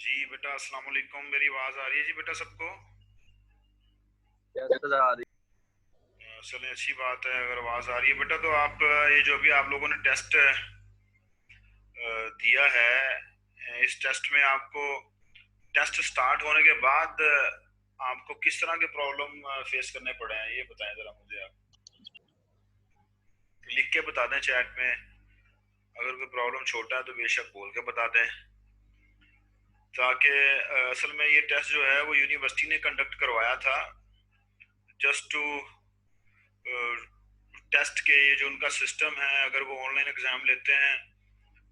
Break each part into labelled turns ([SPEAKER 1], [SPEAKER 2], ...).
[SPEAKER 1] जी बेटा, अस्सलाम वालेकुम। मेरी आवाज़ आ रही है जी बेटा सबको?
[SPEAKER 2] कैसे जा रही।
[SPEAKER 1] चलें, अच्छी बात है। अगर आवाज़ आ रही है बेटा तो आप ये जो भी आप लोगों ने टेस्ट दिया है, इस टेस्ट में आपको टेस्ट स्टार्ट होने के बाद आपको किस तरह के प्रॉब्लम फेस करने पड़े हैं, ये बताएं ज़रा मुझे। आप लिख के बता दें चैट में। अगर कोई प्रॉब्लम छोटा है तो बेशक बोल के बता दें, ताकि असल में ये टेस्ट जो है वो यूनिवर्सिटी ने कंडक्ट करवाया था जस्ट टू टेस्ट के ये जो उनका सिस्टम है, अगर वो ऑनलाइन एग्जाम लेते हैं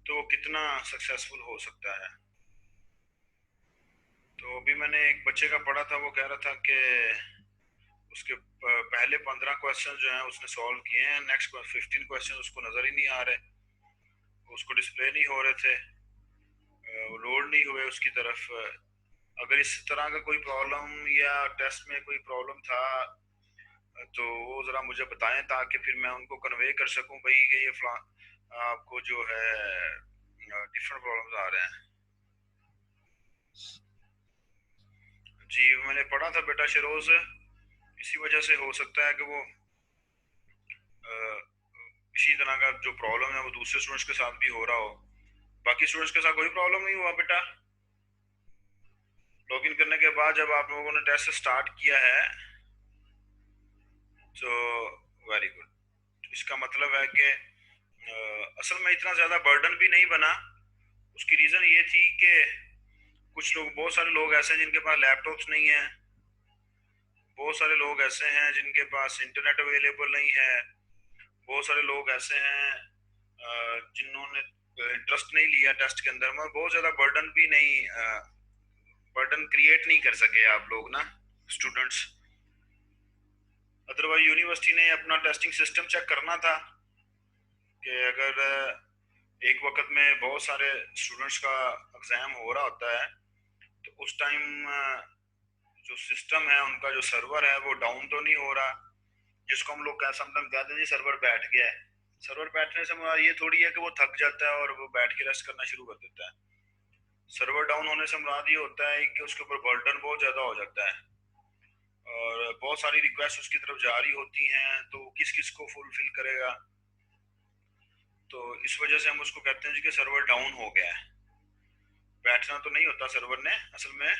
[SPEAKER 1] तो वो कितना सक्सेसफुल हो सकता है। तो अभी मैंने एक बच्चे का पढ़ा था, वो कह रहा था कि उसके पहले 15 क्वेश्चन जो हैं उसने सॉल्व किए हैं, नेक्स्ट 15 क्वेश्चन उसको नज़र ही नहीं आ रहे, उसको डिस्प्ले नहीं हो रहे थे, वो लोड नहीं हुए उसकी तरफ। अगर इस तरह का कोई प्रॉब्लम या टेस्ट में कोई प्रॉब्लम था तो वो ज़रा मुझे बताएं, ताकि फिर मैं उनको कन्वे कर सकूं भाई कि ये आपको जो है डिफरेंट प्रॉब्लम्स आ रहे हैं। जी मैंने पढ़ा था बेटा शिरोज, इसी वजह से हो सकता है कि वो इसी तरह का जो प्रॉब्लम है वो दूसरे स्टूडेंट्स के साथ भी हो रहा हो। बाकी स्टूडेंट्स के साथ कोई प्रॉब्लम नहीं हुआ बेटा? लॉगिन करने के बाद जब आप लोगों ने टेस्ट स्टार्ट किया है तो वेरी गुड। इसका मतलब है कि असल में इतना ज़्यादा बर्डन भी नहीं बना। उसकी रीज़न ये थी कि कुछ लोग, बहुत सारे लोग ऐसे हैं जिनके पास लैपटॉप्स नहीं है, बहुत सारे लोग ऐसे हैं जिनके पास इंटरनेट अवेलेबल नहीं है, बहुत सारे लोग ऐसे हैं जिन्होंने इंटरेस्ट नहीं लिया टेस्ट के अंदर में। बहुत ज़्यादा बर्डन भी नहीं, बर्डन क्रिएट नहीं कर सके आप लोग ना स्टूडेंट्स। अदरवाइज यूनिवर्सिटी ने अपना टेस्टिंग सिस्टम चेक करना था कि अगर एक वक्त में बहुत सारे स्टूडेंट्स का एग्ज़ाम हो रहा होता है तो उस टाइम जो सिस्टम है उनका, जो सर्वर है वो डाउन तो नहीं हो रहा, जिसको हम लोग समटाइम कहते हैं जी सर्वर बैठ गया है। सर्वर बैठने से मुराद ये थोड़ी है कि वो थक जाता है और वो बैठ के रेस्ट करना शुरू कर देता है। सर्वर डाउन होने से मुराद ये होता है कि उसके ऊपर बर्डन बहुत ज़्यादा हो जाता है और बहुत सारी रिक्वेस्ट उसकी तरफ जारी होती हैं, तो किस किस को फुलफिल करेगा। तो इस वजह से हम उसको कहते हैं जी कि सर्वर डाउन हो गया है। बैठना तो नहीं होता सर्वर ने, असल में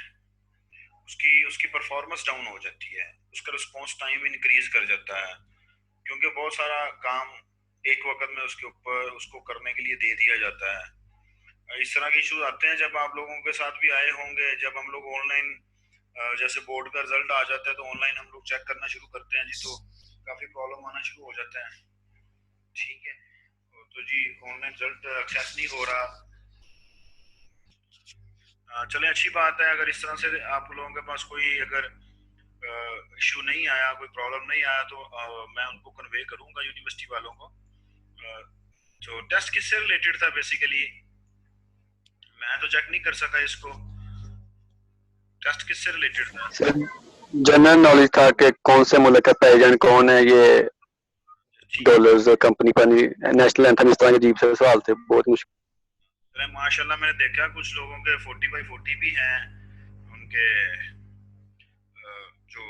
[SPEAKER 1] उसकी उसकी परफॉर्मेंस डाउन हो जाती है, उसका रिस्पॉन्स टाइम इंक्रीज कर जाता है, क्योंकि बहुत सारा काम एक वक्त में उसके ऊपर उसको करने के लिए दे दिया जाता है। इस तरह के इश्यूज आते हैं जब आप लोगों के साथ भी आए होंगे, जब हम लोग ऑनलाइन जैसे बोर्ड का रिजल्ट आ जाता है तो ऑनलाइन हम लोग चेक करना शुरू करते हैं जी, तो काफी प्रॉब्लम आना शुरू हो जाता है। ठीक है, तो जी ऑनलाइन रिजल्ट एक्सेस नहीं हो रहा। चलें, अच्छी बात है। अगर इस तरह से आप लोगों के पास कोई अगर इशू नहीं आया, कोई प्रॉब्लम नहीं आया तो मैं उनको कन्वे करूंगा यूनिवर्सिटी वालों को। अ, तो टेस्ट किससे रिलेटेड था बेसिकली? मैं तो चेक नहीं कर सका इसको। टेस्ट किससे रिलेटेड था?
[SPEAKER 2] सर, जनरल नॉलेज था कि कौन से मुल्क का प्रेसिडेंट कौन है, ये
[SPEAKER 1] ठीक है।
[SPEAKER 2] डॉलर्स कंपनी पर नेशनल एंथम, इस तरह के अजीब से सवाल थे, बहुत मुश्किल।
[SPEAKER 1] अरे माशाल्लाह, मैंने देखा कुछ लोगों के 40/40 भी हैं उनके, जो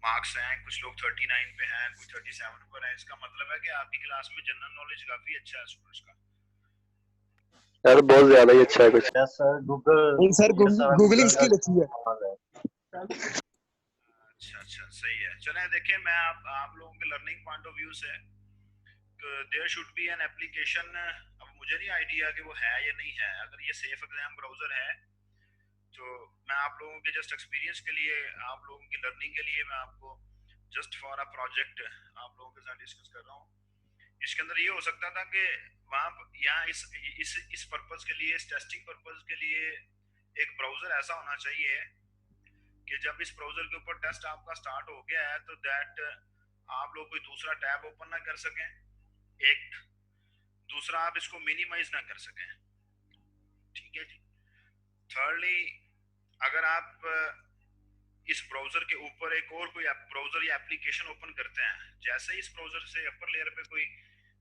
[SPEAKER 1] मार्क्स हैं, कुछ लोग 39 पे हैं, कुछ 37 पर है। इसका मतलब है कि आपकी क्लास में जनरल नॉलेज काफी अच्छा है स्टूडेंट्स का।
[SPEAKER 2] यार बहुत ज्यादा ही अच्छा है कुछ।
[SPEAKER 3] Yes sir, Google.
[SPEAKER 4] नहीं sir,
[SPEAKER 3] yes sir,
[SPEAKER 4] googling
[SPEAKER 3] Google का
[SPEAKER 4] स्किल अच्छी है।
[SPEAKER 3] इस्तेमाल है।
[SPEAKER 1] अच्छा अच्छा, सही है। चलें, देखिए मैं आप लोगों के लर्निंग पॉइंट ऑफ व्यू से, there should be an application. अब मुझे नहीं आइडिया कि वो है या नहीं है। अगर ये सेफ एग्जाम ब्राउजर है तो मैं आप लोगों के जस्ट एक्सपीरियंस के लिए, आप लोगों की लर्निंग के लिए, मैं आपको जस्ट फॉर अ प्रोजेक्ट आप लोगों के साथ डिस्कस कर रहा हूँ। इसके अंदर ये हो सकता था कि वहाँ यहाँ इस पर्पज के लिए, इस टेस्टिंग पर्पज के लिए एक ब्राउजर ऐसा होना चाहिए कि जब इस ब्राउजर के ऊपर टेस्ट आपका स्टार्ट हो गया है तो दैट आप लोग कोई दूसरा टैब ओपन ना कर सकें, एक दूसरा आप इसको मिनिमाइज ना कर सकें। ठीक है जी। थर्डली, अगर आप इस ब्राउजर के ऊपर एक और कोई ब्राउजर या एप्लीकेशन ओपन करते हैं, जैसे ही इस ब्राउजर से अपर लेयर पे कोई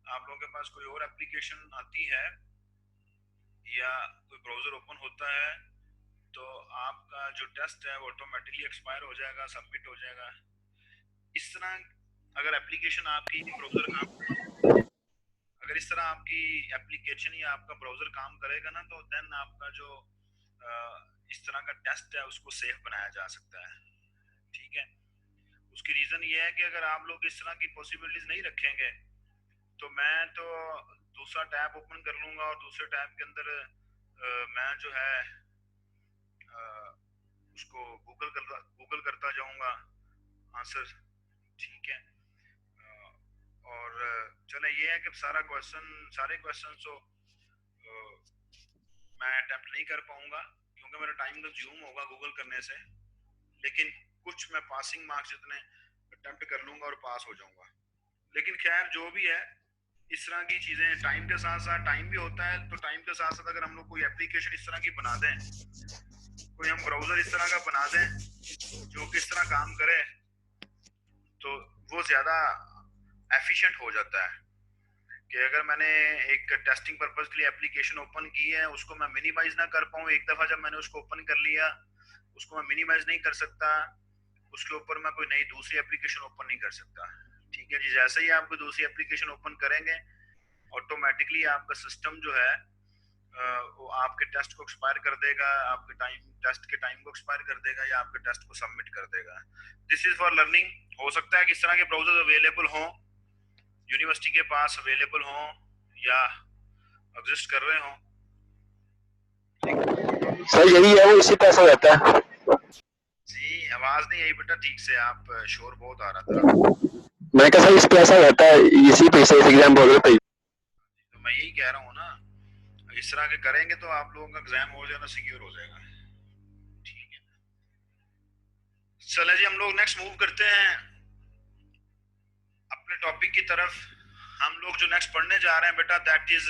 [SPEAKER 1] आप लोगों के पास कोई और एप्लीकेशन आती है या कोई ब्राउजर ओपन होता है तो आपका जो टेस्ट है वो ऑटोमेटिकली एक्सपायर हो जाएगा, सबमिट हो जाएगा। इस तरह अगर एप्लीकेशन आपकी ब्राउजर काम, अगर इस तरह आपकी एप्लीकेशन या आपका ब्राउजर काम करेगा ना, तो देन आपका जो इस तरह का टेस्ट है उसको सेफ बनाया जा सकता है। ठीक है, उसकी रीजन ये है कि अगर आप लोग इस तरह की पॉसिबिलिटीज नहीं रखेंगे तो मैं तो दूसरा टैब ओपन कर लूंगा और दूसरे टैब के अंदर मैं जो है उसको गूगल करता जाऊंगा आंसर। ठीक है, और चले ये है कि सारे क्वेश्चन तो मैं अटेम्प्ट नहीं कर पाऊंगा क्योंकि मेरा टाइम कंज्यूम होगा गूगल करने से, लेकिन कुछ मैं पासिंग मार्क्स जितने अटेम्प्ट कर लूंगा और पास हो जाऊंगा। लेकिन खैर जो भी है, इस तरह की चीजें टाइम के साथ साथ, टाइम भी होता है तो टाइम के साथ साथ अगर हम लोग कोई एप्लीकेशन इस तरह की बना दें, कोई हम ब्राउजर इस तरह का बना दें जो कि इस तरह काम करे, तो वो ज्यादा एफिशिएंट हो जाता है। कि अगर मैंने एक टेस्टिंग पर्पज के लिए एप्लीकेशन ओपन की है, उसको मैं मिनिमाइज ना कर पाऊँ, एक दफा जब मैंने उसको ओपन कर लिया उसको मैं मिनिमाइज नहीं कर सकता, उसके ऊपर मैं कोई नई दूसरी एप्लीकेशन ओपन नहीं कर सकता। ठीक है जी, जैसे ही आप कोई दूसरी एप्लीकेशन ओपन करेंगे ऑटोमेटिकली आपका सिस्टम जो है वो आपके टेस्ट को एक्सपायर कर देगा, आपके टेस्ट के टाइम को एक्सपायर कर देगा या आपके टेस्ट को सबमिट कर देगा। This is for learning. हो सकता है कि इस तरह के ब्राउजर अवेलेबल हों, यूनिवर्सिटी के पास अवेलेबल हों या एग्जिस्ट कर रहे हों।
[SPEAKER 2] सर यही है, वो इसी पे ऐसा रहता है।
[SPEAKER 1] जी, आवाज नहीं आई बेटा ठीक से, आप शोर बहुत आ रहा था।
[SPEAKER 2] मैं कहा सर इस पे ऐसा रहता है, इसी पे से एग्जाम बोल पे।
[SPEAKER 1] तो मैं यही कह रहा हूँ ना, इस तरह के करेंगे तो आप लोगों का एग्जाम हो जाना सिक्योर हो जाएगा। ठीक है, चले जी हम लोग नेक्स्ट मूव करते हैं अपने टॉपिक की तरफ। हम लोग जो नेक्स्ट पढ़ने जा रहे हैं बेटा, दैट इज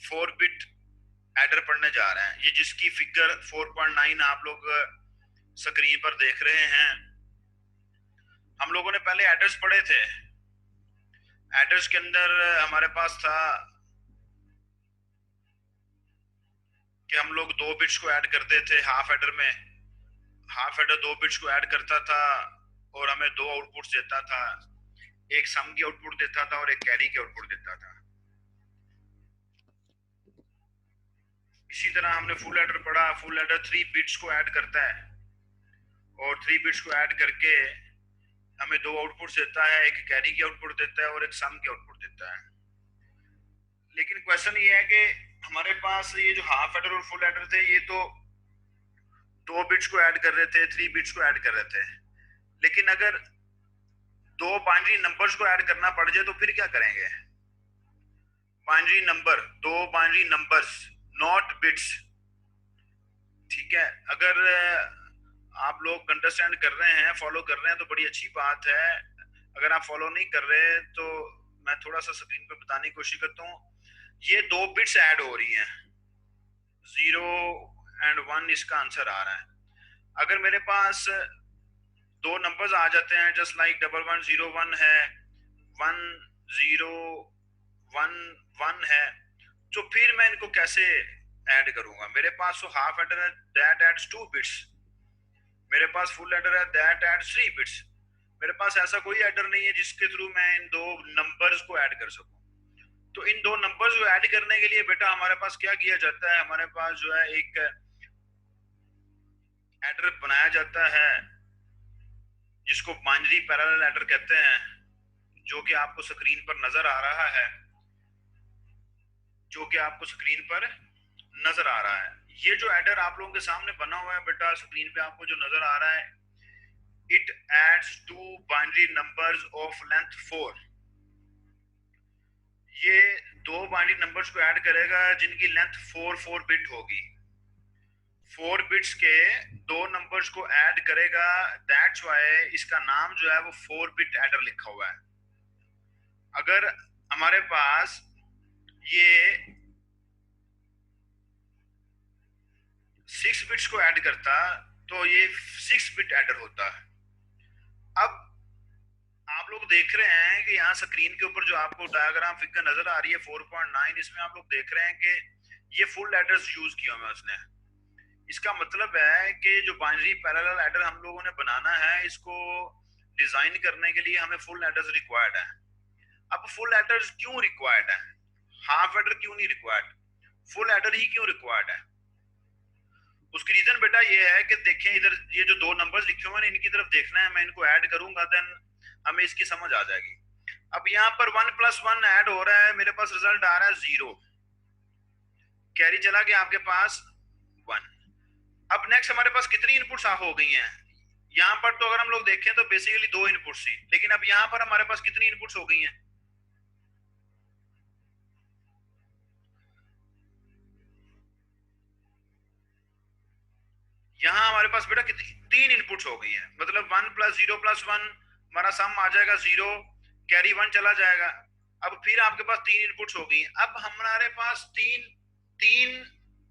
[SPEAKER 1] 4 बिट एडर पढ़ने जा रहे हैं। ये जिसकी फिगर 4.9 आप लोग स्क्रीन पर देख रहे हैं। हम लोगों ने पहले एडर्स पढ़े थे। एडर्स के अंदर हमारे पास था कि हम लोग 2 बिट्स को ऐड करते थे हाफ एडर में। हाफ एडर 2 बिट्स को ऐड करता था और हमें 2 आउटपुट्स देता था, एक सम की आउटपुट देता था और एक कैरी की आउटपुट देता था। इसी तरह हमने फुल एडर पढ़ा। फुल एडर 3 बिट्स को ऐड करता है और 3 बिट्स को ऐड करके हमें 2 आउटपुट देता है, एक कैरी की आउटपुट देता है और एक सम की आउटपुट देता है। लेकिन क्वेश्चन ये है कि हमारे पास ये जो हाफ एडर और फुल एडर थे, ये तो 2 बिट्स को ऐड कर रहे थे, 3 बिट्स को ऐड कर रहे थे। लेकिन अगर 2 बाइनरी नंबर्स को ऐड करना पड़ जाए तो फिर क्या करेंगे? Binary number, 2 binary numbers, not bits. ठीक है, अगर आप लोग अंडरस्टैंड कर रहे हैं, फॉलो कर रहे हैं तो बड़ी अच्छी बात है। अगर आप फॉलो नहीं कर रहे तो मैं थोड़ा सा स्क्रीन पे बताने की कोशिश करता हूँ। ये 2 बिट्स ऐड हो रही हैं, 0 और 1 इसका आंसर आ रहा है। अगर मेरे पास 2 नंबर्स आ जाते हैं जस्ट लाइक 1101 है, 1011 है, तो फिर मैं इनको कैसे ऐड करूंगा? मेरे पास तो हाफ एडर है, दैट एड्स 2 बिट्स। मेरे पास फुल एडर है, दैट एड्स 3 बिट्स। मेरे पास ऐसा कोई एडर नहीं है जिसके थ्रू मैं इन 2 नंबर्स को ऐड कर सकूं। तो इन 2 नंबर्स को ऐड करने के लिए बेटा हमारे पास क्या किया जाता है? हमारे पास जो है एक एडर बनाया जाता है जिसको बाइनरी पैरेलल एडर कहते हैं, जो कि आपको स्क्रीन पर नजर आ रहा है, जो कि आपको स्क्रीन पर नजर आ रहा है। ये जो एडर आप लोगों के सामने बना हुआ है बेटा स्क्रीन पे आपको जो नजर आ रहा है, it adds 2 binary numbers of length 4। ये 2 बाइनरी नंबर्स को ऐड करेगा जिनकी लेंथ 4 बिट होगी। 4 बिट्स के 2 नंबर्स को ऐड करेगा, दैट्स वाई इसका नाम जो है वो 4 बिट एडर लिखा हुआ है। अगर हमारे पास ये 6 बिट्स को ऐड करता तो ये 6 बिट एडर होता है। अब आप लोग देख रहे हैं कि यहाँ स्क्रीन के ऊपर जो आपको डायग्राम फिगर नजर आ रही है 4.9, इसमें आप लोग देख रहे हैं कि ये फुल एडर्स यूज किया हुआ है उसने। इसका मतलब है कि जो बाइनरी पैरेलल एडर हम लोगों ने बनाना है, इसको डिजाइन करने के लिए हमें फुल एडर्स रिक्वायर्ड है। अब फुल एडर्स क्यों रिक्वायर्ड है, हाफ एडर क्यों नहीं रिक्वायर्ड, फुल एडर ही क्यों रिक्वायर्ड है? उसकी रीजन बेटा ये है कि देखें इधर ये जो दो नंबर्स लिखे हुए हैं इनकी तरफ देखना है, मैं इनको ऐड करूंगा देन हमें इसकी समझ आ जाएगी। अब यहाँ पर 1+1 ऐड हो रहा है, मेरे पास रिजल्ट आ रहा है 0, कैरी चला गया आपके पास 1। अब नेक्स्ट हमारे पास कितनी इनपुट्स हो गई हैं? यहाँ पर तो अगर हम लोग देखें तो बेसिकली 2 इनपुट्स थी, लेकिन अब यहाँ पर हमारे पास कितनी इनपुट्स हो गई हैं? यहाँ हमारे पास बेटा कितनी 3 इनपुट्स हो गई हैं, मतलब 1+0+1 हमारा सम आ जाएगा 0, कैरी 1 चला जाएगा। अब फिर आपके पास 3 इनपुट्स हो गई हैं। अब हमारे पास तीन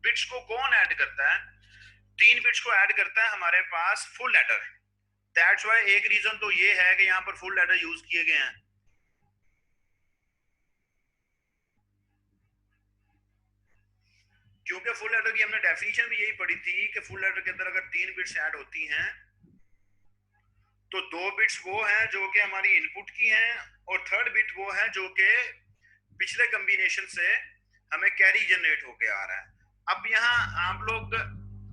[SPEAKER 1] बिट्स को कौन ऐड करता है? 3 बिट्स को ऐड करता है हमारे पास फुल एडर। दैट्स वाई एक रीजन तो ये है कि यहाँ पर फुल एडर यूज किए गए हैं। क्योंकि फुल एडर की हमने डेफिनेशन भी यही पढ़ी थी कि फुल एडर के अंदर अगर 3 बिट्स ऐड होती हैं तो 2 बिट्स वो हैं जो कि हमारी इनपुट की हैं, और थर्ड बिट वो है जो कि पिछले कॉम्बिनेशन से हमें कैरी जनरेट होके आ रहा है। अब यहाँ आप लोग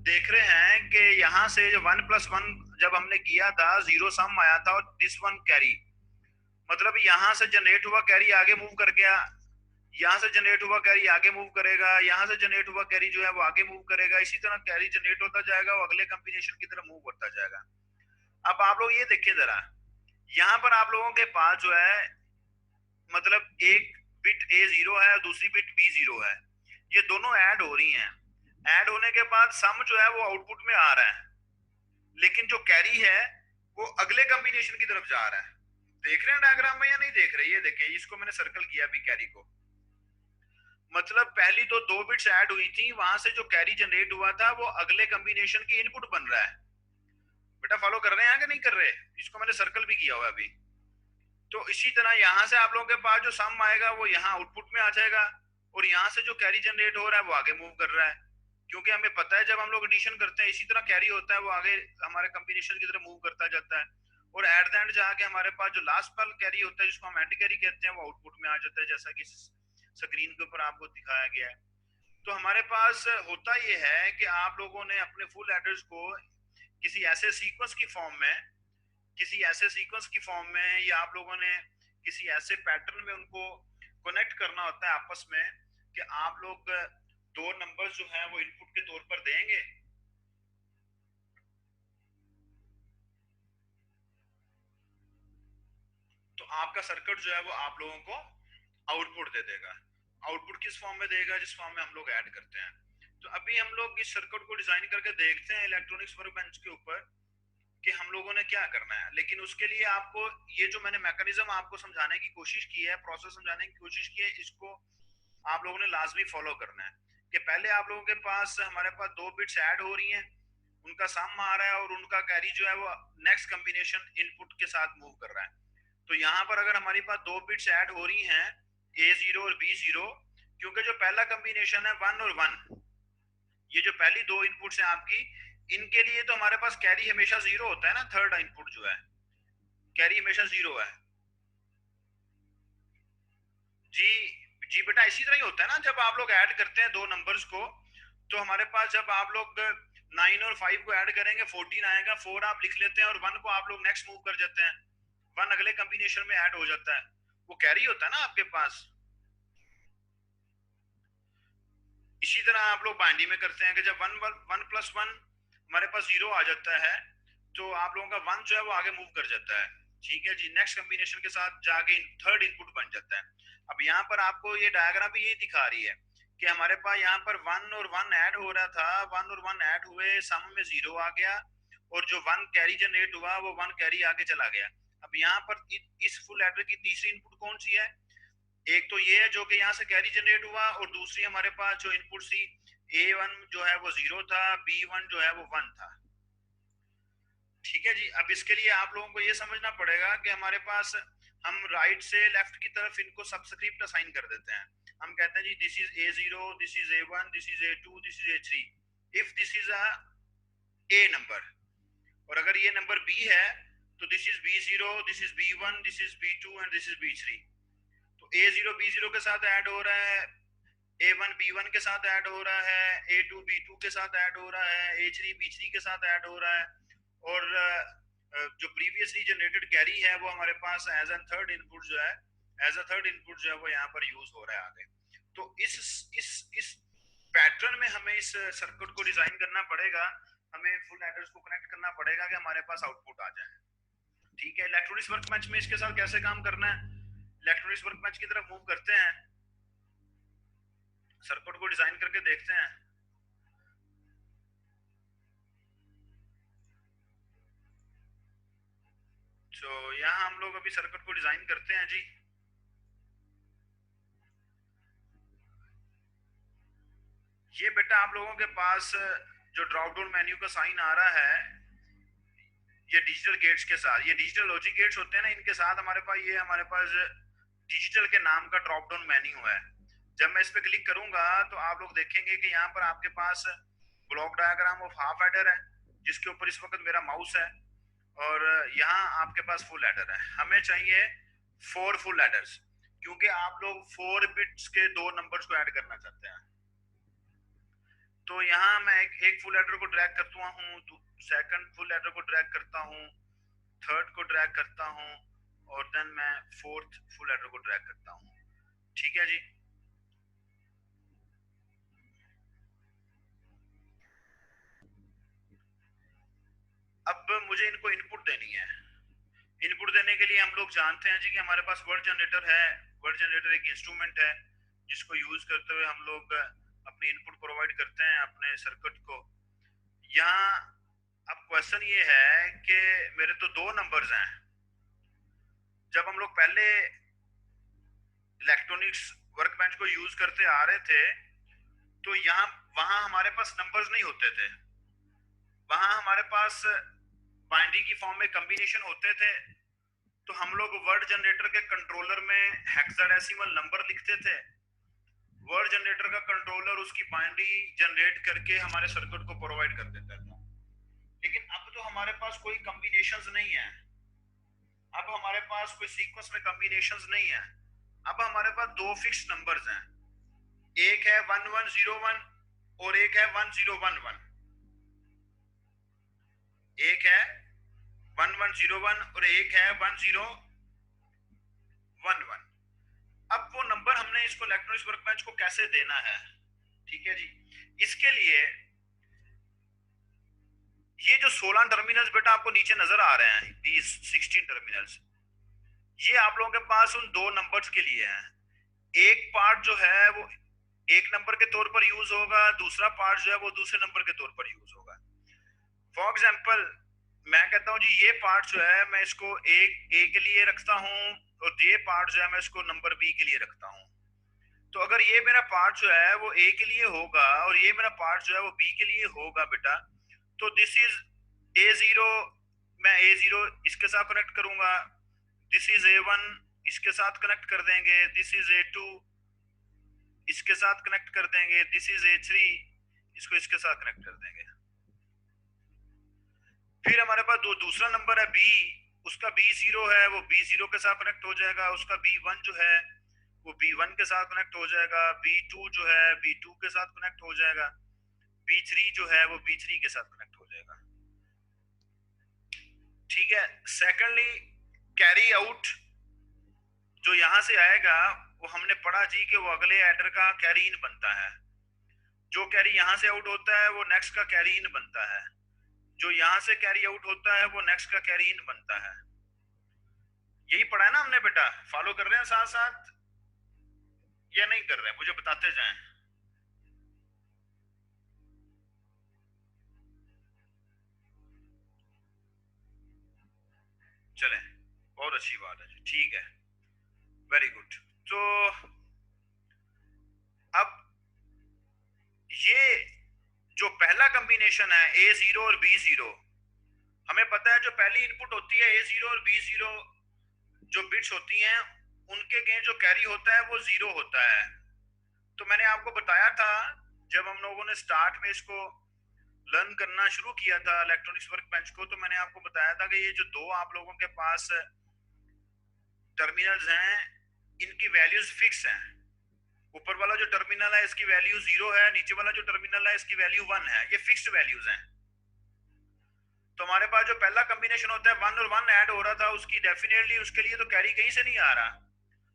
[SPEAKER 1] देख रहे हैं कि यहाँ से जो 1+1 जब हमने किया था 0 सम आया था, और दिस 1 कैरी, मतलब यहाँ से जनरेट हुआ कैरी आगे मूव कर गया, यहाँ से जनरेट हुआ कैरी आगे मूव करेगा, यहाँ से जनरेट हुआ कैरी जो है वो आगे मूव करेगा, इसी तरह कैरी जनरेट होता जाएगा, वो अगले कॉम्बिनेशन की तरफ मूव करता जाएगा। अब आप लोग ये देखिए जरा, यहाँ पर आप लोगों के पास जो है मतलब एक बिट A0 है और दूसरी बिट B0 है, ये दोनों ऐड हो रही हैं। ऐड होने के बाद सम जो है वो आउटपुट में आ रहा है, लेकिन जो कैरी है वो अगले कॉम्बिनेशन की तरफ जा रहा है। देख रहे हैं डायग्राम में या नहीं देख रहे? ये देखिए, इसको मैंने सर्कल किया अभी कैरी को, मतलब पहली तो 2 बिट्स ऐड हुई थी, वहां से जो कैरी जनरेट हुआ था वो अगले कॉम्बिनेशन की इनपुट बन रहा है। बेटा फॉलो कर रहे हैं कि नहीं कर रहे? इसको मैंने सर्कल भी किया हुआ है अभी। तो इसी तरह यहाँ से आप लोगों के पास जो सम आएगा वो यहाँ आउटपुट में आ जाएगा, और यहाँ से जो कैरी जनरेट हो रहा है वो आगे मूव कर रहा है, क्योंकि हमें पता है जब हम लोग एडिशन करते हैं इसी तरह कैरी होता है, वो आगे हमारे कॉम्बिनेशन की तरफ मूव करता जाता है, और एट द एंड जाके हमारे पास जो लास्ट पल कैरी होता है जिसको हम एंटी कैरी कहते हैं वो आउटपुट में आ जाता है, जैसा कि स्क्रीन के ऊपर आपको दिखाया गया है। तो हमारे पास होता ये है कि आप लोगों ने अपने फुल एड्रेस को किसी ऐसे सीक्वेंस की फॉर्म में, किसी ऐसे सीक्वेंस की फॉर्म में, या आप लोगों ने किसी ऐसे पैटर्न में उनको कनेक्ट करना होता है आपस में कि आप लोग दो नंबर्स जो हैं वो इनपुट के तौर पर देंगे, तो आपका सर्किट जो है वो आप लोगों को आउटपुट दे देगा। आउटपुट किस फॉर्म में देगा? जिस फॉर्म में हम लोग ऐड करते हैं। तो अभी हम लोग इस सर्किट को डिजाइन करके देखते हैं इलेक्ट्रॉनिक्स वर्कबेंच के ऊपर कि हम लोगों ने क्या करना है। लेकिन उसके लिए आपको ये जो मैंने मैकेनिज्म आपको समझाने की कोशिश की है, प्रोसेस समझाने की कोशिश की है, इसको आप लोगों ने लाजमी फॉलो करना है। कि पहले आप लोगों के पास हमारे पास 2 बिट्स ऐड हो रही हैं, उनका सम आ रहा है और उनका कैरी जो है वो नेक्स्ट कॉम्बिनेशन इनपुट के साथ मूव कर रहा है। तो यहाँ पर अगर हमारे पास 2 बिट्स ऐड हो रही हैं A0 और B0, क्योंकि जो पहला कॉम्बिनेशन है 1 और 1, ये जो पहली 2 इनपुट्स हैं आपकी, इनके लिए तो हमारे पास कैरी हमेशा 0 होता है ना, थर्ड इनपुट जो है कैरी हमेशा 0 है। जी जी बेटा, इसी तरह ही होता है ना, जब आप लोग ऐड करते हैं दो नंबर्स को, तो हमारे पास जब आप लोग 9 और 5 को ऐड करेंगे 14 आएगा, 4 आप लिख लेते हैं और 1 को आप लोग नेक्स्ट मूव कर जाते हैं, 1 अगले कॉम्बिनेशन में ऐड हो जाता है, वो कैरी होता है ना आपके पास। इसी तरह आप लोग बाइनरी में करते हैं कि जब 1+1 हमारे पास 0 आ जाता है तो आप लोगों का 1 जो है वो आगे मूव कर जाता है, ठीक है जी, नेक्स्ट कॉम्बिनेशन के साथ जाके थर्ड इनपुट बन जाता है। अब यहाँ पर आपको ये डायग्राम भी यही दिखा रही है कि हमारे पास यहाँ पर 1 और 1 ऐड हो रहा था, 1 और 1 ऐड हुए, सम में 0 आ गया, और जो 1 कैरी जनरेट हुआ वो 1 कैरी आगे चला गया। अब यहाँ पर इस फुल एडर की तीसरी इनपुट कौन सी है? एक तो ये है जो कि यहाँ से कैरी जनरेट हुआ, और दूसरी हमारे पास जो इनपुट थी A1 जो है वो 0 था, B1 जो है वो 1 था, ठीक है जी। अब इसके लिए आप लोगों को ये समझना पड़ेगा कि हमारे पास हम राइट से लेफ्ट की तरफ इनको सबस्क्रिप्ट असाइन कर देते हैं। हम कहते हैं जी this is A0, this is A1, this is A2, this is A3 if this is a A number, और अगर ये नंबर B है तो this is B0, this is B1, this is B2 and this is B3। तो A0 B0 के साथ add हो रहा है, A1 B1 के साथ ऐड हो रहा है, A2 B2 के साथ ऐड हो रहा है, A3 B3 के साथ ऐड हो रहा है, और जो प्रीवियसली जनरेटेड कैरी है वो हमारे पास एज अ थर्ड इनपुट जो है, एज अ थर्ड इनपुट जो है वो यहाँ पर यूज हो रहा है आगे। तो इस पैटर्न में हमें इस सर्किट को डिजाइन करना पड़ेगा, हमें फुल एडर्स को कनेक्ट करना पड़ेगा कि हमारे पास आउटपुट आ जाए। ठीक है, इलेक्ट्रॉनिक्स वर्कबेंच में इसके साथ कैसे काम करना है, इलेक्ट्रॉनिक्स वर्कबेंच की तरफ मूव करते हैं, सर्किट को डिजाइन करके देखते हैं। तो यहाँ हम लोग अभी सर्किट को डिजाइन करते हैं जी। ये बेटा आप लोगों के पास जो ड्रॉप डाउन मेन्यू का साइन आ रहा है, ये डिजिटल गेट्स के साथ, ये डिजिटल लॉजिक गेट्स होते हैं ना, इनके साथ हमारे पास डिजिटल के नाम का ड्रॉप डाउन मेन्यू है। जब मैं इस पे क्लिक करूंगा तो आप लोग देखेंगे कि यहाँ पर आपके पास block diagram of half adder है, जिसके ऊपर इस वक्त मेरा माउस है, और यहाँ आपके पास फुल एडर है। हमें चाहिए 4 फुल एडर्स, क्योंकि आप लोग 4 बिट्स के 2 नंबर्स को ऐड करना चाहते हैं। तो यहाँ मैं एक फुल एडर को ड्रैग करता हूँ, सेकंड फुल एडर को ड्रैग करता हूँ, थर्ड को ड्रैग करता हूँ, और देन मैं फोर्थ फुल एडर को ड्रैग करता हूँ। ठीक है जी। अब मुझे इनको इनपुट देनी है। इनपुट देने के लिए हम लोग जानते हैं जी कि हमारे पास वर्ड जनरेटर है। वर्ड जनरेटर एक इंस्ट्रूमेंट है जिसको यूज करते हुए हम लोग अपनी इनपुट प्रोवाइड करते हैं अपने सर्किट को। यहाँ अब क्वेश्चन ये है कि मेरे तो 2 नंबर्स हैं। जब हम लोग पहले इलेक्ट्रॉनिक्स वर्कबेंच को यूज करते आ रहे थे तो वहां हमारे पास नंबर्स नहीं होते थे, वहां हमारे पास बाइनरी की फॉर्म में कॉम्बिनेशन होते थे। तो हम लोग वर्ड जनरेटर के कंट्रोलर में हेक्साडेसिमल नंबर लिखते थे, वर्ड जनरेटर का कंट्रोलर उसकी बाइनरी जनरेट करके हमारे सर्किट को प्रोवाइड कर देता था। लेकिन अब तो हमारे पास कोई कॉम्बिनेशंस नहीं है, अब हमारे पास कोई सीक्वेंस में कॉम्बिनेशंस नहीं है। अब हमारे पास 2 फिक्स नंबर्स हैं, एक है 1101 और एक है 1011। एक है 1101 और एक है 1011। अब वो नंबर हमने इसको इलेक्ट्रॉनिक्स वर्कबेंच को कैसे देना है? ठीक है जी, इसके लिए ये जो 16 टर्मिनल्स बेटा आपको नीचे नजर आ रहे हैं, 16 टर्मिनल्स, ये आप लोगों के पास उन 2 नंबर्स के लिए है। एक पार्ट जो है वो एक नंबर के तौर पर यूज होगा, दूसरा पार्ट जो है वो दूसरे नंबर के तौर पर यूज होगा। फॉर एग्जांपल मैं कहता हूं जी ये पार्ट जो है मैं इसको एक ए के लिए रखता हूं, और ये पार्ट जो है मैं इसको नंबर बी के लिए रखता हूं। तो अगर ये मेरा पार्ट जो है वो ए के लिए होगा और ये मेरा पार्ट जो है वो बी के लिए होगा बेटा, तो दिस इज A0, मैं A0 इसके साथ कनेक्ट करूंगा, दिस इज A1 इसके साथ कनेक्ट कर देंगे, दिस इज A2 इसके साथ कनेक्ट कर देंगे, दिस इज A3 इसको इसके साथ कनेक्ट कर देंगे। फिर हमारे पास दूसरा नंबर है B, उसका B0 है, वो B0 के साथ कनेक्ट हो जाएगा, उसका B1 जो है वो B1 के साथ कनेक्ट हो जाएगा, B2 जो है B2 के साथ कनेक्ट हो जाएगा, B3 जो है वो B3 के साथ कनेक्ट हो जाएगा। ठीक है, सेकेंडली कैरी आउट जो यहां से आएगा वो हमने पढ़ा जी कि वो अगले एडर का कैरी इन बनता है। जो कैरी यहां से आउट होता है वो नेक्स्ट का कैरी इन बनता है, जो यहां से कैरी आउट होता है वो नेक्स्ट का कैरी इन बनता है। यही पढ़ा है ना हमने बेटा? फॉलो कर रहे हैं साथ साथ या नहीं कर रहे हैं? मुझे बताते जाएं। चलें, बहुत अच्छी बात है जी, ठीक है, वेरी गुड। तो अब ये जो पहला कॉम्बिनेशन है A0 और B0, हमें पता है जो पहली इनपुट होती है A0 और B0 जो बिट्स होती हैं उनके गेन जो कैरी होता है वो 0 होता है। तो मैंने आपको बताया था जब हम लोगों ने स्टार्ट में इसको लर्न करना शुरू किया था इलेक्ट्रॉनिक्स वर्क बेंच को, तो मैंने आपको बताया था कि ये जो दो आप लोगों के पास टर्मिनल्स हैं इनकी वैल्यूज फिक्स हैं। ऊपर वाला जो टर्मिनल है इसकी वैल्यू 0 है, नीचे वाला जो टर्मिनल है इसकी वैल्यू 1 है, ये फिक्स्ड वैल्यूज हैं। तो हमारे पास जो पहला कॉम्बिनेशन होता है 1 और 1 ऐड हो रहा था, उसकी डेफिनेटली उसके लिए तो कैरी कहीं से नहीं आ रहा।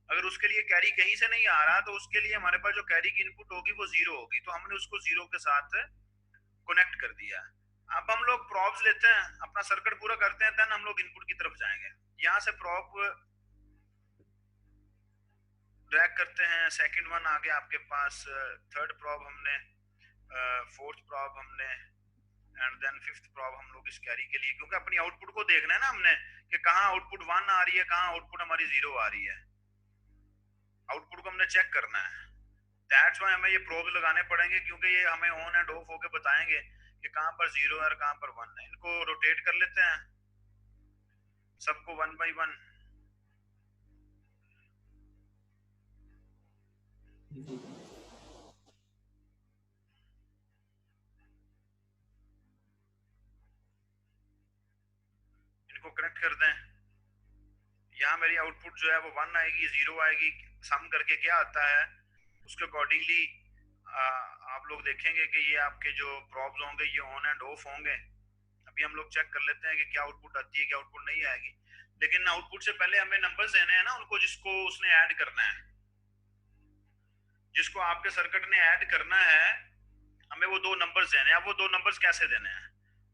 [SPEAKER 1] अगर उसके लिए कैरी कहीं से नहीं आ रहा तो उसके लिए हमारे पास जो कैरी की इनपुट होगी वो 0 होगी, तो हमने उसको 0 के साथ कनेक्ट कर दिया। अब हम लोग प्रॉब्स लेते हैं, अपना सर्किट पूरा करते हैं, देन हम लोग इनपुट की तरफ जाएंगे। यहाँ से प्रॉब ड्रैग करते हैं, सेकंड वन आ गया आपके पास, थर्ड प्रॉब हमने, फोर्थ प्रॉब हमने, एंड देन फिफ्थ प्रॉब हम लोग इस कैरी के लिए, क्योंकि अपनी आउटपुट को देखना है ना हमने कि कहाँ आउटपुट 1 आ रही है, कहाँ आउटपुट हमारी 0 आ रही है। आउटपुट को हमने चेक करना है, दैट्स व्हाई हमें ये प्रोब लगाने पड़ेंगे, क्योंकि ये हमें ऑन एंड ऑफ होके बताएंगे कि कहाँ पर 0 है और कहाँ पर 1 है। इनको रोटेट कर लेते हैं सबको 1 बाई 1। इनको कनेक्ट कर दें। यहाँ मेरी आउटपुट जो है वो 1 आएगी, 0 आएगी, सम करके क्या आता है उसके अकॉर्डिंगली आप लोग देखेंगे कि ये आपके जो प्रॉब्स होंगे ये ऑन एंड ऑफ होंगे। अभी हम लोग चेक कर लेते हैं कि क्या आउटपुट आती है, क्या आउटपुट नहीं आएगी। लेकिन आउटपुट से पहले हमें नंबर्स देने हैं ना उनको, जिसको उसने ऐड करना है, जिसको आपके सर्किट ने ऐड करना है, हमें वो दो नंबर्स देने हैं। अब वो दो नंबर्स कैसे देने हैं?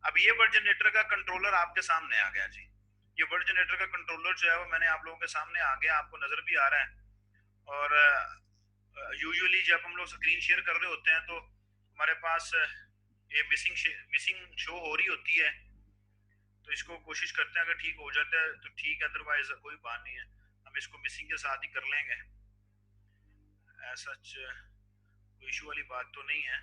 [SPEAKER 1] अब ये वर्ड जनरेटर का कंट्रोलर आपके सामने आ गया जी। ये वर्ड जनरेटर का कंट्रोलर जो है वो मैंने आप लोगों के सामने आ गया, आपको नजर भी आ रहा है। और यूजुअली जब हम लोग स्क्रीन शेयर कर रहे होते हैं तो हमारे पास ये मिसिंग शो हो रही होती है, तो इसको कोशिश करते हैं, अगर ठीक हो जाता है तो ठीक है, अदरवाइज कोई बात नहीं है, हम इसको मिसिंग के साथ ही कर लेंगे। ऐसा कोई इशू वाली बात तो नहीं है,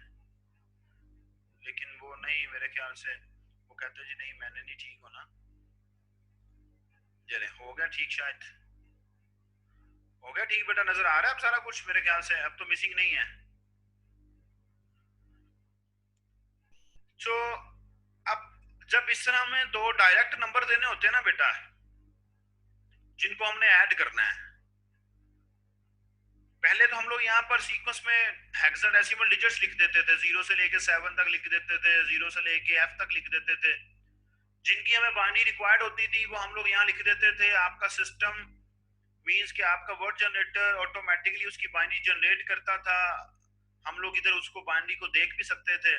[SPEAKER 1] लेकिन वो नहीं, मेरे ख्याल से वो कहते हैं जी नहीं मैंने नहीं ठीक होना। चले हो गया ठीक, शायद हो गया ठीक बेटा, नजर आ रहा है अब सारा कुछ मेरे ख्याल से, अब तो मिसिंग नहीं है। तो अब जब इस तरह में दो डायरेक्ट नंबर देने होते हैं ना बेटा, जिनको हमने ऐड करना है, पहले तो हम लोग यहाँ पर सीक्वेंस में हेक्साडेसिमल डिजिट्स लिख देते थे, 0 से लेके 7 तक लिख देते थे, 0 से लेके F तक लिख देते थे। जिनकी हमें बाइनरी रिक्वायर्ड होती थी वो हम लोग यहाँ लिख देते थे। आपका सिस्टम मींस कि आपका वर्ड जनरेटर ऑटोमेटिकली उसकी बाइनरी जनरेट करता था, हम लोग इधर उसको बाइनरी को देख भी सकते थे।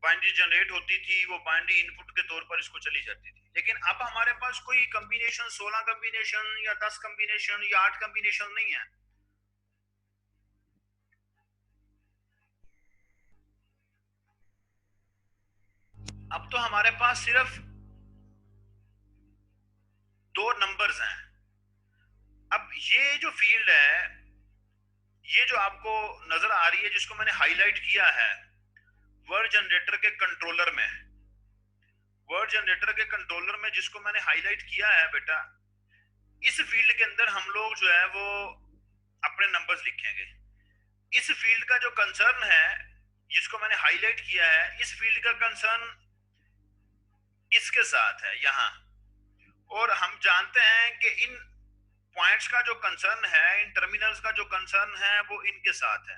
[SPEAKER 1] बाइनरी जनरेट होती थी, वो बाइनरी इनपुट के तौर पर इसको चली जाती थी। लेकिन अब हमारे पास कोई कॉम्बिनेशन 16 कॉम्बिनेशन या 10 कॉम्बिनेशन या 8 कॉम्बिनेशन नहीं है। अब तो हमारे पास सिर्फ दो नंबर्स हैं। अब ये जो फील्ड है, ये जो आपको नजर आ रही है, जिसको मैंने हाईलाइट किया है वर्ड जनरेटर के कंट्रोलर में, वर्ड जनरेटर के कंट्रोलर में जिसको मैंने हाईलाइट किया है बेटा, इस फील्ड के अंदर हम लोग जो है वो अपने नंबर्स लिखेंगे। इस फील्ड का जो कंसर्न है जिसको मैंने हाईलाइट किया है, इस फील्ड का कंसर्न इसके साथ है यहाँ। और हम जानते हैं कि इन पॉइंट्स का जो कंसर्न है, इन टर्मिनल्स का जो कंसर्न है वो इनके साथ है।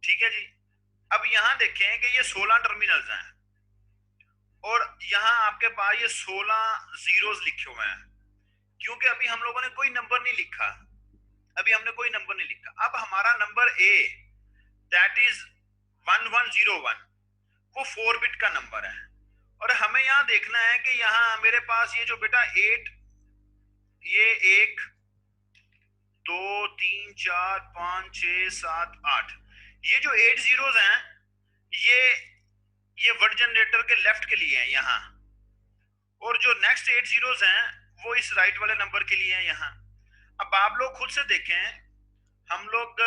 [SPEAKER 1] ठीक है जी। अब यहाँ देखें कि ये 16 टर्मिनल्स हैं और यहाँ आपके पास ये 16 जीरोस लिखे हुए हैं, क्योंकि अभी हम लोगों ने कोई नंबर नहीं लिखा, अभी हमने कोई नंबर नहीं लिखा। अब हमारा नंबर ए दैट इज 1101, वो 4 बिट का नंबर है। और हमें यहाँ देखना है कि यहाँ मेरे पास ये जो बेटा 8, ये 1 2 3 4 5 6 7 8, ये जो 8 जीरोस हैं ये वर्ड जनरेटर के लेफ्ट के लिए हैं यहाँ, और जो नेक्स्ट 8 जीरोस हैं वो इस राइट वाले नंबर के लिए हैं यहाँ। अब आप लोग खुद से देखें, हम लोग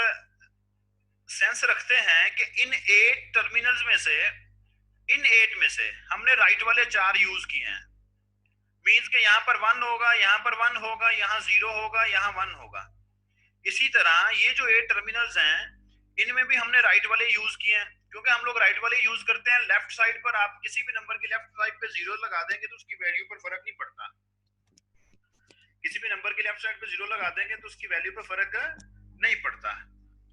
[SPEAKER 1] सेंस रखते हैं कि इन 8 टर्मिनल्स में से, इन 8 में से हमने राइट वाले 4 यूज किए हैं। मींस के यहाँ पर 1 होगा, यहाँ पर 1 होगा, यहाँ 0 होगा, यहाँ 1 होगा। इसी तरह ये जो 8 टर्मिनल्स हैं इनमें भी हमने राइट वाले यूज किए हैं, क्योंकि हम लोग राइट वाले यूज करते हैं। लेफ्ट साइड पर आप किसी भी नंबर की लेफ्ट साइड पे जीरो लगा देंगे तो उसकी वैल्यू पर फर्क नहीं पड़ता। किसी भी नंबर की लेफ्ट साइड पे जीरो लगा देंगे तो उसकी वैल्यू पर फर्क नहीं पड़ता।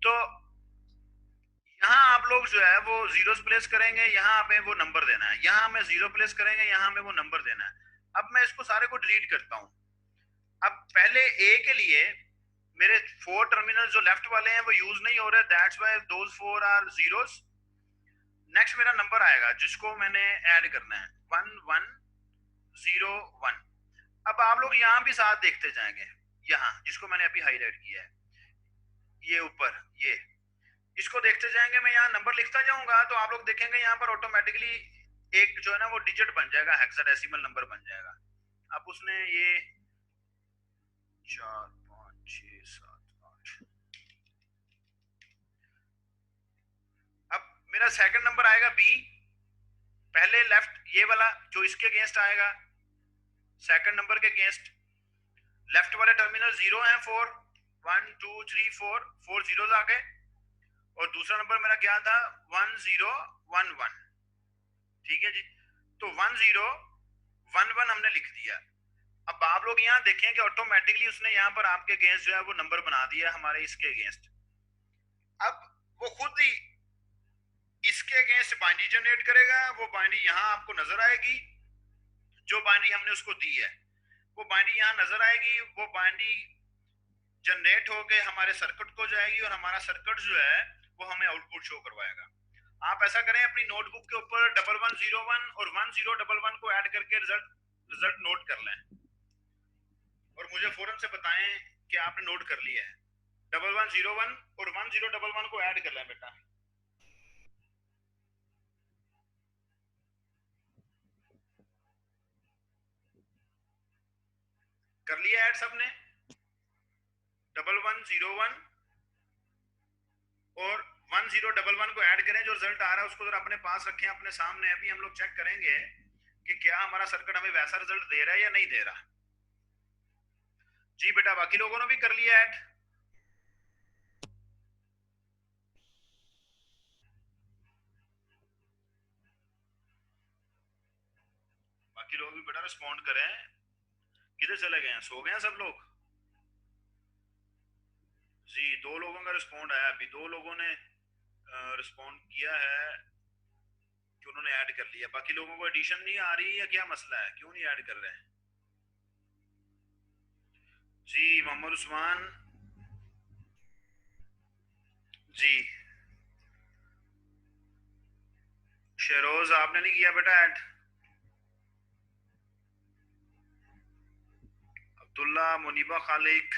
[SPEAKER 1] तो यहाँ आप लोग जो है वो जीरोस प्लेस करेंगे, यहाँ हमें वो नंबर देना है, यहाँ हमें जीरो प्लेस करेंगे, यहाँ हमें वो नंबर देना है। अब मैं इसको सारे को डिलीट करता हूँ। अब पहले ए के लिए मेरे 4 टर्मिनल जो लेफ्ट वाले हैं वो यूज नहीं हो रहे, that's why those 4 are zeros. Next मेरा नंबर आएगा जिसको मैंने ऐड करना है 1 1 0 1। अब आप लोग यहाँ भी साथ देखते जाएंगे, यहाँ जिसको मैंने अभी हाईलाइट किया है, ये ऊपर ये, इसको देखते जाएंगे। मैं यहाँ नंबर लिखता जाऊंगा तो आप लोग देखेंगे यहाँ पर ऑटोमेटिकली एक जो है ना वो डिजिट बन जाएगा, हेक्साडेसिमल नंबर बन जाएगा। अब उसने ये 4 5 6 7 8, अब मेरा सेकंड नंबर आएगा बी। पहले लेफ्ट ये वाला जो इसके अगेंस्ट आएगा, सेकंड नंबर के अगेंस्ट लेफ्ट वाले टर्मिनल जीरो हैं, 4 1 2 3 4 4 जीरोस आ गए। और दूसरा नंबर मेरा क्या था 1 0 1 1। ठीक है जी, तो 1 0 1 1 हमने लिख दिया। अब आप लोग यहाँ देखें कि ऑटोमेटिकली उसने यहाँ पर आपके अगेंस्ट जो है वो नंबर बना दिया हमारे इसके अगेंस्ट। अब वो खुद ही इसके अगेंस्ट बाइनरी जनरेट करेगा, वो बाइनरी यहाँ आपको नजर आएगी, जो बाइनरी हमने उसको दी है वो बाइनरी यहाँ नजर आएगी। वो बाइनरी जनरेट होके हमारे सर्किट को जाएगी और हमारा सर्किट जो है वो हमें आउटपुट शो करवाएगा। आप ऐसा करें अपनी नोटबुक के ऊपर 1101 और 1011 को ऐड करके रिजल्ट नोट कर लें और मुझे फौरन से बताएं कि आपने नोट कर लिया है। 1101 और 1011 को ऐड कर लें बेटा। कर लिया ऐड सबने? 1101 और 1011 को ऐड करें। जो रिजल्ट आ रहा है उसको जरा अपने पास रखें, अपने सामने। अभी हम लोग चेक करेंगे कि क्या हमारा सर्किट हमें वैसा रिजल्ट दे रहा है या नहीं दे रहा। जी बेटा, बाकी लोगों ने भी कर लिया ऐड? बाकी लोग भी बेटा रिस्पॉन्ड करें। किधर चले गए हैं, सो गए हैं सब लोग? जी, 2 लोगों का रिस्पॉन्ड आया, अभी 2 लोगों ने रिस्पॉन्ड किया है कि उन्होंने ऐड कर लिया। बाकी लोगों को एडिशन नहीं आ रही या क्या मसला है, क्यों नहीं ऐड कर रहे हैं? जी मोहम्मद उस्मान जी, शहरोज आपने नहीं किया बेटा ऐड? अब्दुल्ला, मुनीबा खालिक,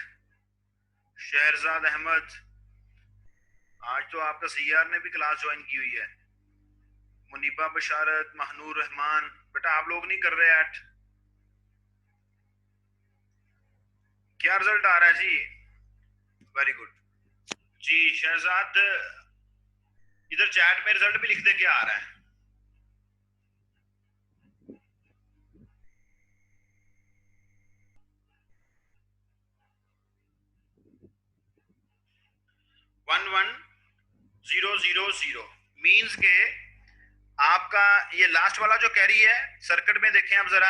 [SPEAKER 1] शहरजाद अहमद, आज तो आपका सीआर ने भी क्लास ज्वाइन की हुई है। मुनीबा बशारत, महनूर रहमान, बेटा आप लोग नहीं कर रहे ऐड? क्या रिजल्ट आ रहा है जी? वेरी गुड जी। शहजाद इधर चैट में रिजल्ट भी लिख दे, क्या आ रहा है? One one zero zero zero means के आपका ये लास्ट वाला जो कैरी है सर्किट में देखें आप जरा,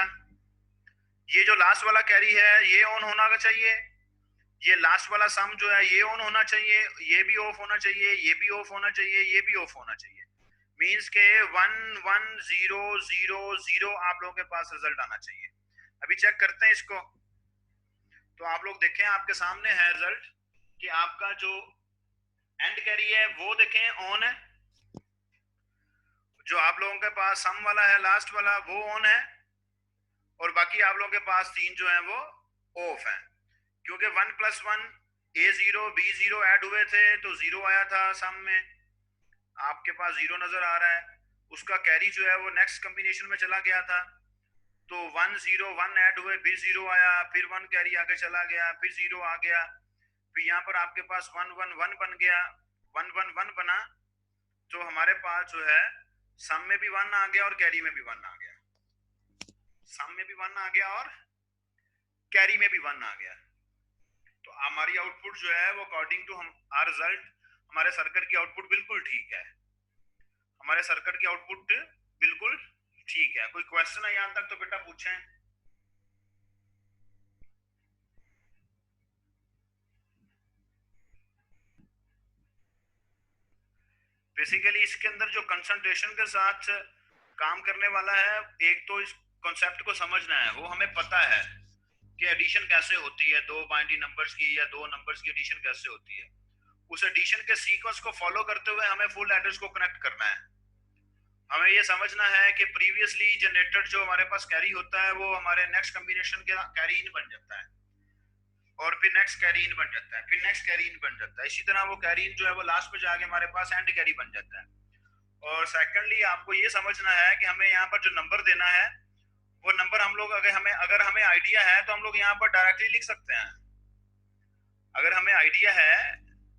[SPEAKER 1] ये जो लास्ट वाला कैरी है ये ऑन होना चाहिए, ये लास्ट वाला सम जो है ये ऑन होना चाहिए, ये भी ऑफ होना चाहिए, ये भी ऑफ होना चाहिए, ये भी ऑफ होना चाहिए। मीन्स के 1 1 0 0 0 आप लोगों के पास रिजल्ट आना चाहिए। अभी चेक करते हैं इसको। तो आप लोग देखें आपके सामने है रिजल्ट कि आपका जो एंड कैरी है वो देखें ऑन है, जो आप लोगों के पास सम वाला है लास्ट वाला वो ऑन है, और बाकी आप लोगों के पास 3 जो है वो ऑफ है। क्योंकि 1 + 1 A0 B0 ऐड हुए थे तो 0 आया था सम में, आपके पास 0 नजर आ रहा है। उसका कैरी जो है वो नेक्स्ट कॉम्बिनेशन में चला गया था, तो 1 0 1 ऐड हुए, फिर 0 आया, फिर 1 कैरी आगे चला गया, फिर 0 आ गया, फिर यहाँ पर आपके पास 1 1 1 बन गया, 1 1 1 बना। तो हमारे पास जो है सम में भी 1 आ गया और कैरी में भी 1 आ गया, सम में भी 1 आ गया और कैरी में भी 1 आ गया। तो हमारी आउटपुट जो है वो अकॉर्डिंग टू हम आर रिजल्ट हमारे सर्किट की आउटपुट बिल्कुल ठीक है, हमारे सर्किट की आउटपुट बिल्कुल ठीक है। कोई क्वेश्चन है यहां तक तो बेटा पूछें। बेसिकली इसके अंदर जो कंसंट्रेशन के साथ काम करने वाला है, एक तो इस कॉन्सेप्ट को समझना है, वो हमें पता है कि एडिशन कैसे होती है, दो बाइनरी नंबर्स की या दो नंबर्स की एडिशन कैसे होती है। उस एडिशन के सीक्वेंस को फॉलो करते हुए हमें फुल एड्रेस को कनेक्ट करना है। हमें ये समझना है कि प्रीवियसली जनरेटेड जो हमारे पास कैरी होता है वो हमारे नेक्स्ट कॉम्बिनेशन के कैरी इन बन जाता है, और फिर नेक्स्ट कैरी इन बन जाता है, फिर नेक्स्ट कैरी इन बन जाता है। इसी तरह वो कैरी इन जो है वो लास्ट में जाके हमारे पास एंड कैरी बन जाता है। और सेकेंडली आपको ये समझना है कि हमें यहाँ पर जो नंबर देना है वो नंबर हम लोग अगर हमें आइडिया है तो हम लोग यहाँ पर डायरेक्टली लिख सकते हैं। अगर हमें आइडिया है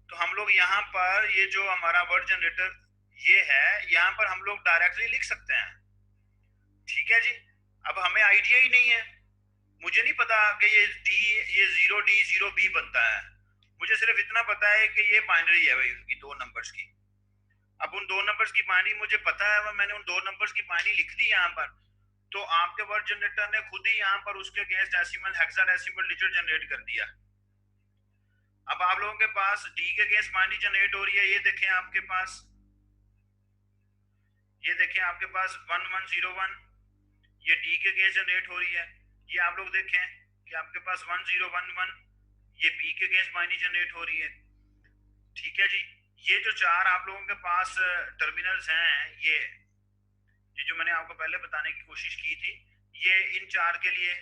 [SPEAKER 1] तो हम लोग यहाँ पर ये जो हमारा वर्ड जनरेटर ये है, यहाँ पर हम लोग डायरेक्टली लिख सकते हैं। ठीक है जी। अब हमें आइडिया ही नहीं है, मुझे नहीं पता कि ये 0D0B बनता है, मुझे सिर्फ इतना पता है कि ये बाइनरी है भाई दो नंबर्स की। अब उन दो नंबर्स की बाइनरी मुझे पता है, मैंने उन दो नंबर्स की बाइनरी लिख दी यहाँ पर, तो आपके वर्ड जनरेटर ने खुद ही यहाँ पर उसके against decimal hexadecimal digit generate कर दिया। अब आप लोगों के पास डी के अगेंस्ट बाइनरी जनरेट हो रही है, ये देखें आपके पास, ये देखें आपके पास 1101 ये डी के अगेंस्ट जनरेट हो रही है। ये आप लोग देखें कि आपके पास 1011 ये बी के अगेंस्ट बाइनरी जनरेट हो रही है। ठीक है जी। ये जो चार आप लोगों के पास टर्मिनल्स हैं, ये जो मैंने आपको पहले बताने की कोशिश की थी, ये इन चार के लिए,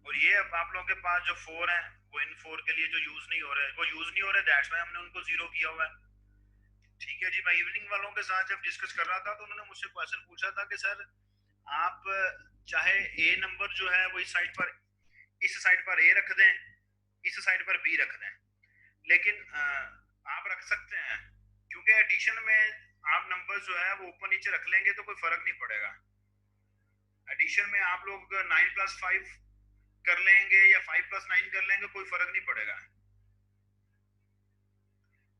[SPEAKER 1] और ये अब आप लोगों के पास जो 4 है वो इन 4 के लिए जो यूज नहीं हो रहे, वो यूज नहीं हो रहे, दैट्स व्हाई हमने उनको 0 किया हुआ है। ठीक है जी। मैं इवनिंग वालों के साथ जब डिस्कस कर रहा था तो उन्होंने मुझसे क्वेश्चन पूछा था कि सर आप चाहे ए नंबर जो है वो इस साइड पर ए रख दें, इस साइड पर बी रख दें, लेकिन आप रख सकते हैं, क्योंकि एडिशन में आप नंबर जो है वो ऊपर नीचे रख लेंगे तो कोई फर्क नहीं पड़ेगा। एडिशन में आप लोग 9+5 कर लेंगे या 5+9 कर लेंगे, कोई फर्क नहीं पड़ेगा।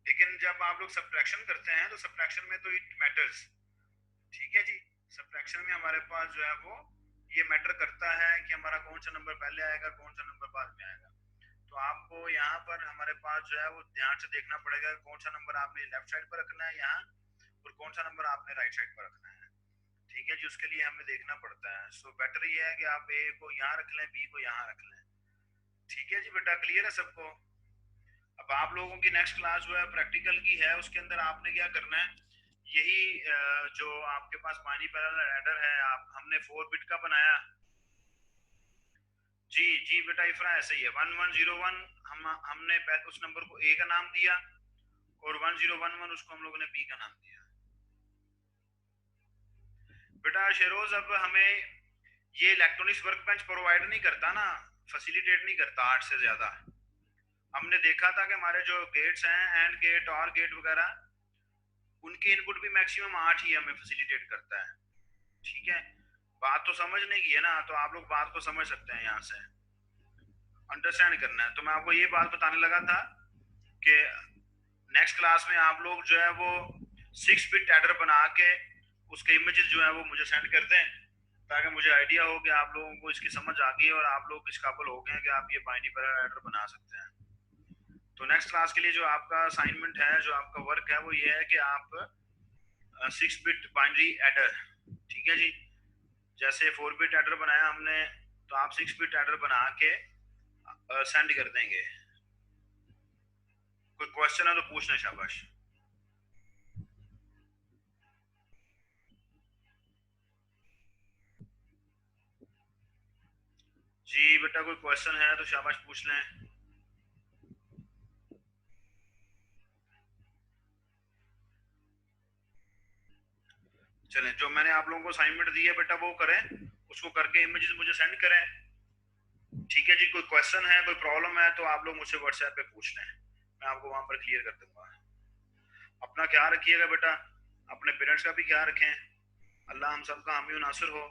[SPEAKER 1] लेकिन जब आप लोग सब्ट्रैक्शन करते हैं तो सब्ट्रैक्शन में तो इट मैटर्स। ठीक है जी। सब्ट्रैक्शन में हमारे पास जो है वो ये मैटर करता है कि हमारा कौन सा नंबर पहले आएगा, कौन सा नंबर बाद में आएगा। तो आपको यहाँ पर हमारे पास जो है वो ध्यान से देखना पड़ेगा कौन सा नंबर आपने लेफ्ट साइड पर रखना है यहाँ, और कौन सा नंबर आपने राइट साइड पर रखना है। ठीक है जी। उसके लिए हमें देखना पड़ता है। सो बेटर ये है कि आप ए को यहाँ रख लें, बी को यहाँ रख लें। ठीक है जी बेटा, क्लियर है सबको? अब आप लोगों की नेक्स्ट क्लास जो है प्रैक्टिकल की है, उसके अंदर आपने क्या करना है, यही जो आपके पास बाइनरी पैरेलल एडर है, हमने 4 बिट का बनाया। जी जी बेटा, इफरा ऐसे ही है। 1101 हमने उस नंबर को ए का नाम दिया, और 1011 उसको हम लोगों ने बी का नाम दिया। बेटा शेरोज, अब हमें ये इलेक्ट्रॉनिक्स वर्क बेंच प्रोवाइड नहीं करता ना, फैसिलिटेट नहीं करता 8 से ज्यादा। हमने देखा था कि हमारे जो गेट्स हैं, एंड गेट और गेट वगैरह, उनकी इनपुट भी मैक्सिमम 8 ही हमें फैसिलिटेट करता है। ठीक है। बात तो समझने की है ना, तो आप लोग बात को समझ सकते हैं, यहाँ से अंडरस्टैंड करना है। तो मैं आपको ये बात बताने लगा था कि नेक्स्ट क्लास में आप लोग जो है वो 6 बिट एडर बना के उसके इमेजेस जो है वो मुझे सेंड कर दें, ताकि मुझे आइडिया हो कि आप लोगों को इसकी समझ आ गई और आप लोग इस काबिल हो गए कि आप ये बाइनरी पैरेलल एडर बना सकते हैं। तो नेक्स्ट क्लास के लिए जो आपका असाइनमेंट है, जो आपका वर्क है, वो ये है कि आप 6 बिट बाइनरी एडर, ठीक है जी, जैसे 4 बिट एडर बनाया हमने, तो आप 6 बिट एडर बना के सेंड कर देंगे। कोई क्वेश्चन है तो पूछना, शाबाश। जी बेटा, कोई क्वेश्चन है तो शाबाश पूछ लें। चलें, जो मैंने आप लोगों को असाइनमेंट दी है बेटा वो करें, उसको करके इमेजेस मुझे सेंड करें। ठीक है जी। कोई क्वेश्चन है, कोई प्रॉब्लम है तो आप लोग मुझसे व्हाट्सएप पे पूछ लें, मैं आपको वहां पर क्लियर कर दूंगा। अपना ख्याल रखिएगा बेटा, अपने पेरेंट्स का भी ख्याल रखें। अल्लाह हम सबका हामी नासिर हो।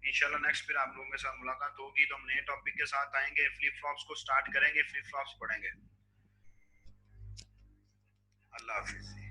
[SPEAKER 1] इंशाल्लाह नेक्स्ट फिर आप लोगों के साथ मुलाकात होगी तो हम नए टॉपिक के साथ आएंगे, फ्लिप फ्लॉप्स को स्टार्ट करेंगे, फ्लिप फ्लॉप्स पढ़ेंगे। अल्लाह हाफिज।